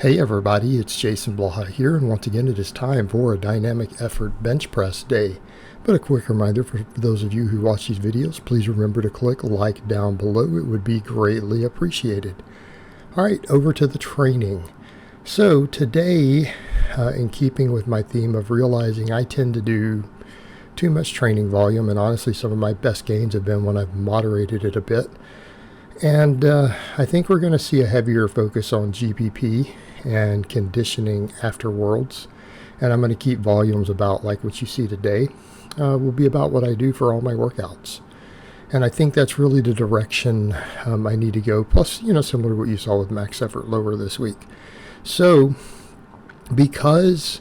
Hey everybody, it's Jason Blaha here, and once again it is time for a dynamic effort bench press day. But a quick reminder for those of you who watch these videos, please remember to click like down below. It would be greatly appreciated. Alright, over to the training. So today, in keeping with my theme of realizing I tend to do too much training volume, and honestly some of my best gains have been when I've moderated it a bit. And I think we're going to see a heavier focus on GPP and conditioning afterwards. And I'm going to keep volumes about like what you see today. Will be about what I do for all my workouts. And I think that's really the direction I need to go. Plus, similar to what you saw with max effort lower this week. So, because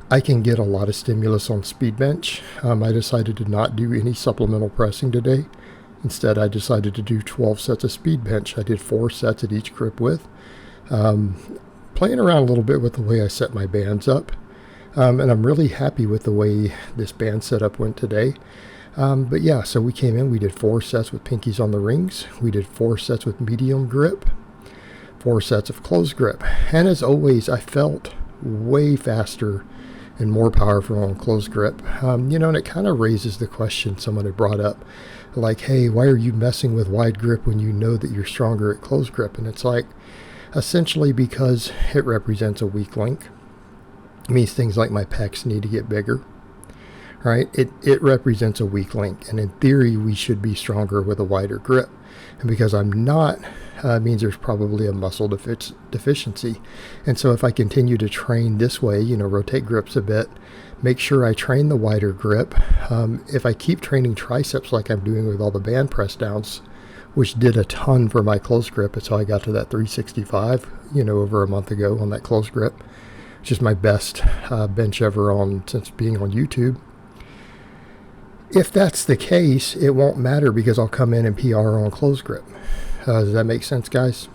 I can get a lot of stimulus on speed bench, I decided to not do any supplemental pressing today. Instead, I decided to do 12 sets of speed bench. I did 4 sets at each grip width. Playing around a little bit with the way I set my bands up. And I'm really happy with the way this band setup went today. But yeah, so we came in, we did 4 sets with pinkies on the rings. We did 4 sets with medium grip. 4 sets of closed grip. And as always, I felt way faster and more powerful on closed grip. And it kind of raises the question someone had brought up, like, hey, why are you messing with wide grip when you know that you're stronger at closed grip? And it's like, essentially because it represents a weak link. It means things like my pecs need to get bigger, right? It represents a weak link, and in theory, we should be stronger with a wider grip. And because I'm not, means there's probably a muscle deficiency. And so if I continue to train this way, rotate grips a bit, make sure I train the wider grip. If I keep training triceps like I'm doing with all the band press downs, which did a ton for my close grip, it's how I got to that 365, over a month ago on that close grip, which is my best bench ever since being on YouTube. If that's the case, it won't matter because I'll come in and PR on close grip. Does that make sense, guys?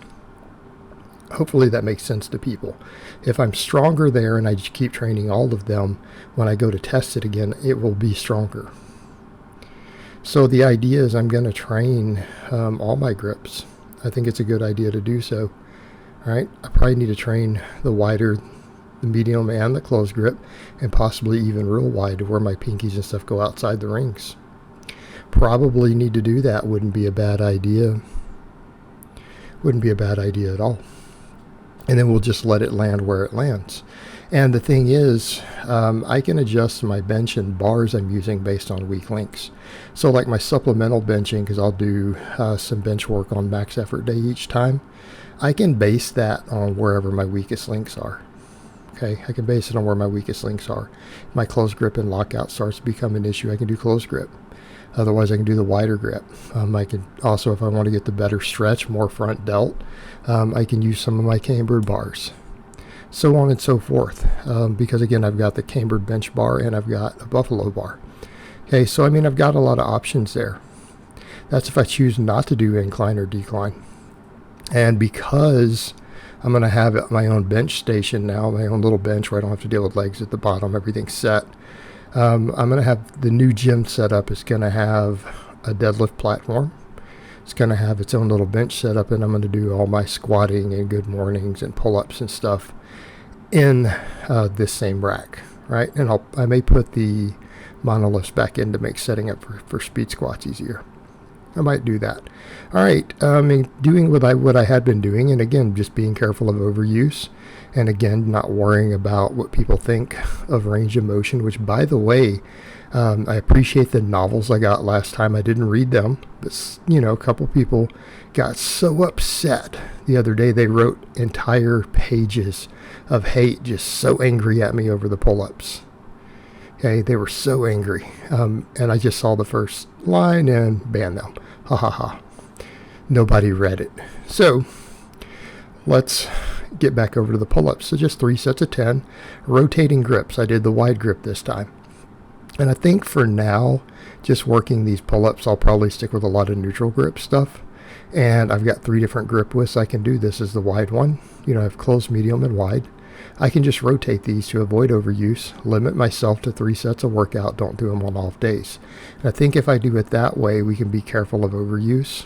Hopefully that makes sense to people. If I'm stronger there and I just keep training all of them, when I go to test it again, it will be stronger. So the idea is I'm going to train all my grips. I think it's a good idea to do so. All right, I probably need to train the wider, the medium, and the closed grip, and possibly even real wide to where my pinkies and stuff go outside the rings. Probably need to do that. Wouldn't be a bad idea. Wouldn't be a bad idea at all. And then we'll just let it land where it lands. And the thing is, I can adjust my bench and bars I'm using based on weak links. So like my supplemental benching, because I'll do some bench work on max effort day each time, I can base that on wherever my weakest links are. Okay, I can base it on where my weakest links are. If my closed grip and lockout starts to become an issue, I can do closed grip. Otherwise, I can do the wider grip. I can also, if I want to get the better stretch, more front delt, I can use some of my cambered bars. So on and so forth. Because again, I've got the cambered bench bar and I've got a buffalo bar. Okay, so I've got a lot of options there. That's if I choose not to do incline or decline. And because I'm going to have my own bench station now, my own little bench where I don't have to deal with legs at the bottom, everything's set. I'm going to have the new gym setup. It's going to have a deadlift platform. It's going to have its own little bench setup, and I'm going to do all my squatting and good mornings and pull-ups and stuff in this same rack, right? And I may put the monoliths back in to make setting up for speed squats easier. I might do that. All right, doing what I had been doing, and again, just being careful of overuse, and again, not worrying about what people think of range of motion, which, by the way, I appreciate the novels I got last time. I didn't read them, but, a couple people got so upset the other day. They wrote entire pages of hate, just so angry at me over the pull-ups. Okay, they were so angry. And I just saw the first line and banned them. Ha ha ha. Nobody read it. So let's get back over to the pull-ups. So just 3 sets of 10. Rotating grips. I did the wide grip this time. And I think for now, just working these pull-ups, I'll probably stick with a lot of neutral grip stuff. And I've got 3 different grip widths I can do. This is the wide one. I have closed, medium, and wide. I can just rotate these to avoid overuse, limit myself to 3 sets of workout, don't do them on off days. And I think if I do it that way, we can be careful of overuse.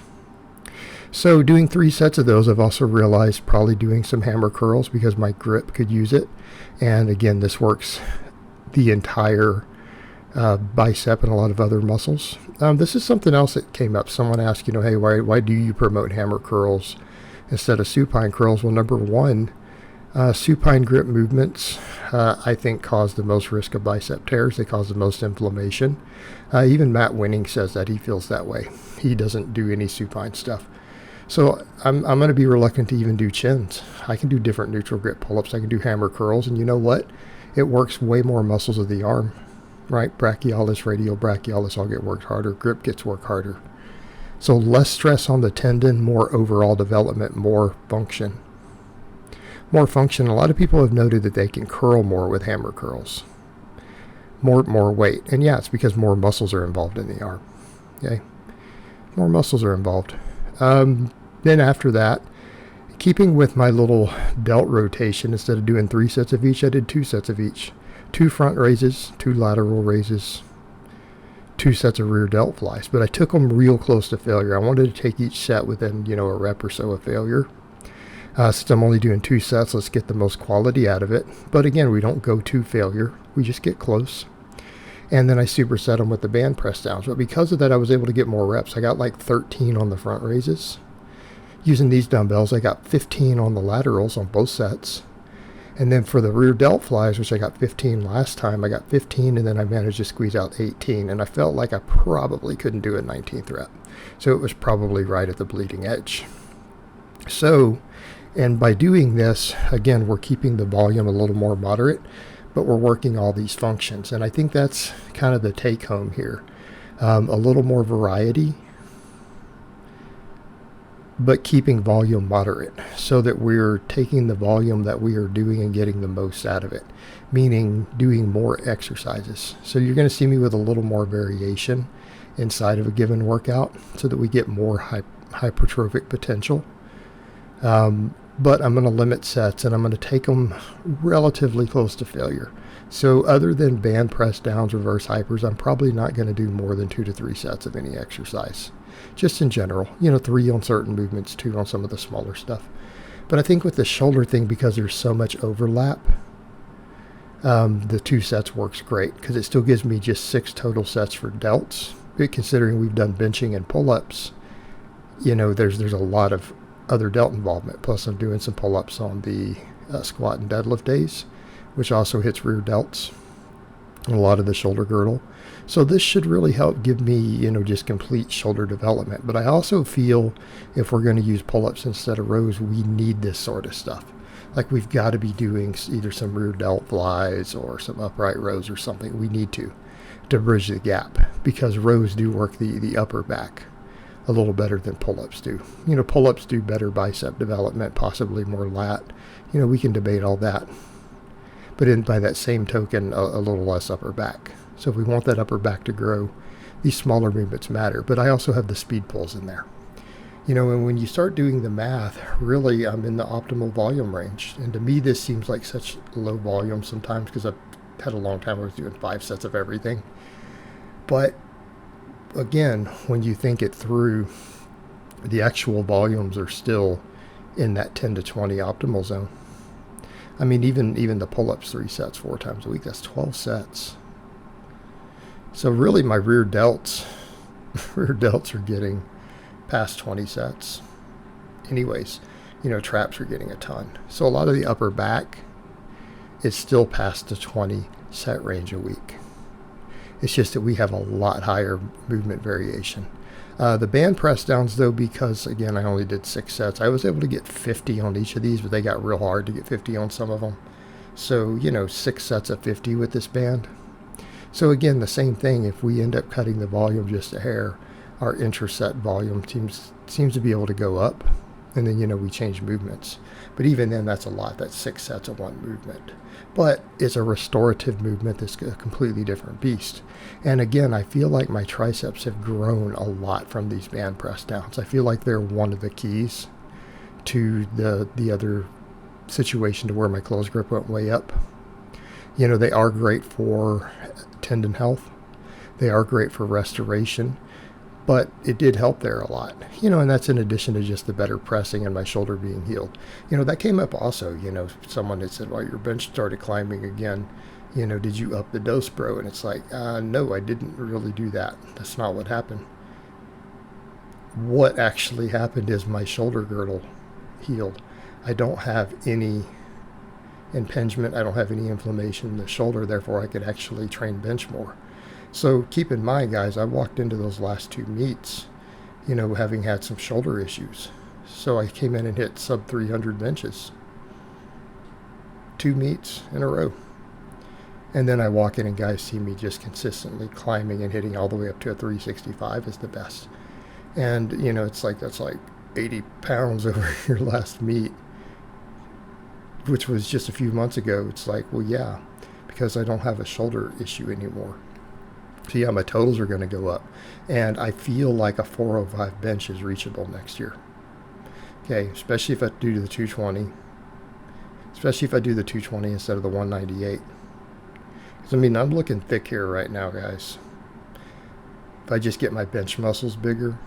So doing 3 sets of those, I've also realized probably doing some hammer curls because my grip could use it. And again, this works the entire bicep and a lot of other muscles. This is something else that came up. Someone asked, hey, why do you promote hammer curls instead of supine curls? Well, number one, supine grip movements, I think, cause the most risk of bicep tears. They cause the most inflammation. Even Matt Winning says that he feels that way. He doesn't do any supine stuff. So I'm going to be reluctant to even do chins. I can do different neutral grip pull-ups. I can do hammer curls. And you know what? It works way more muscles of the arm, right? Brachialis, radial brachialis all get worked harder. Grip gets worked harder. So less stress on the tendon, more overall development, more function. More function. A lot of people have noted that they can curl more with hammer curls. More weight. And yeah, it's because more muscles are involved in the arm. Okay? More muscles are involved. Then after that, keeping with my little delt rotation, instead of doing 3 sets of each, I did 2 sets of each. 2 front raises, 2 lateral raises, 2 sets of rear delt flies. But I took them real close to failure. I wanted to take each set within, a rep or so of failure. Since I'm only doing 2 sets, let's get the most quality out of it. But again, we don't go to failure. We just get close. And then I superset them with the band press downs. But because of that, I was able to get more reps. I got like 13 on the front raises. Using these dumbbells, I got 15 on the laterals on both sets. And then for the rear delt flies, which I got 15 last time, I got 15, and then I managed to squeeze out 18. And I felt like I probably couldn't do a 19th rep. So it was probably right at the bleeding edge. So, and by doing this, again, we're keeping the volume a little more moderate, but we're working all these functions. And I think that's kind of the take home here. A little more variety, but keeping volume moderate so that we're taking the volume that we are doing and getting the most out of it, meaning doing more exercises. So you're going to see me with a little more variation inside of a given workout so that we get more hypertrophic potential. But I'm going to limit sets, and I'm going to take them relatively close to failure. So other than band press downs, reverse hypers, I'm probably not going to do more than 2 to 3 sets of any exercise. Just in general, 3 on certain movements, 2 on some of the smaller stuff. But I think with the shoulder thing, because there's so much overlap, the 2 sets works great because it still gives me just 6 total sets for delts. Considering we've done benching and pull-ups, there's a lot of other delt involvement. Plus I'm doing some pull-ups on the squat and deadlift days, which also hits rear delts and a lot of the shoulder girdle. So this should really help give me, just complete shoulder development. But I also feel if we're going to use pull-ups instead of rows, we need this sort of stuff. Like we've got to be doing either some rear delt flies or some upright rows or something. We need to bridge the gap, because rows do work the upper back a little better than pull-ups do. Pull-ups do better bicep development, possibly more lat. We can debate all that. But by that same token, a little less upper back. So if we want that upper back to grow, these smaller movements matter. But I also have the speed pulls in there. And when you start doing the math, really I'm in the optimal volume range. And to me, this seems like such low volume sometimes because I've had a long time where I was doing 5 sets of everything. But again, when you think it through, the actual volumes are still in that 10 to 20 optimal zone. I mean, even the pull-ups 3 sets 4 times a week, that's 12 sets. So really my rear delts are getting past 20 sets. Anyways, traps are getting a ton. So a lot of the upper back is still past the 20 set range a week. It's just that we have a lot higher movement variation. The band press downs, though, because, again, I only did 6 sets, I was able to get 50 on each of these, but they got real hard to get 50 on some of them. So, 6 sets of 50 with this band. So, again, the same thing. If we end up cutting the volume just a hair, our intra-set volume seems to be able to go up. And then, we change movements. But even then, that's a lot. That's 6 sets of one movement. But it's a restorative movement that's a completely different beast. And again, I feel like my triceps have grown a lot from these band press downs. I feel like they're one of the keys to the other situation to where my close grip went way up. They are great for tendon health. They are great for restoration. But it did help there a lot, and that's in addition to just the better pressing and my shoulder being healed. That came up also. Someone had said, well, your bench started climbing again. Did you up the dose, bro? And it's like, no, I didn't really do that. That's not what happened. What actually happened is my shoulder girdle healed. I don't have any impingement. I don't have any inflammation in the shoulder. Therefore, I could actually train bench more. So keep in mind, guys, I walked into those last 2 meets, having had some shoulder issues. So I came in and hit sub 300 benches. 2 meets in a row. And then I walk in and guys see me just consistently climbing and hitting all the way up to a 365 is the best. And, it's like, that's like 80 pounds over your last meet, which was just a few months ago. It's like, well, yeah, because I don't have a shoulder issue anymore. So yeah, my totals are going to go up. And I feel like a 405 bench is reachable next year. Okay, especially if I do the 220. Especially if I do the 220 instead of the 198. Because, I'm looking thick here right now, guys. If I just get my bench muscles bigger,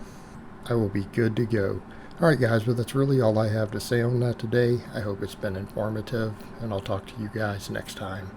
I will be good to go. All right, guys, well, that's really all I have to say on that today. I hope it's been informative, and I'll talk to you guys next time.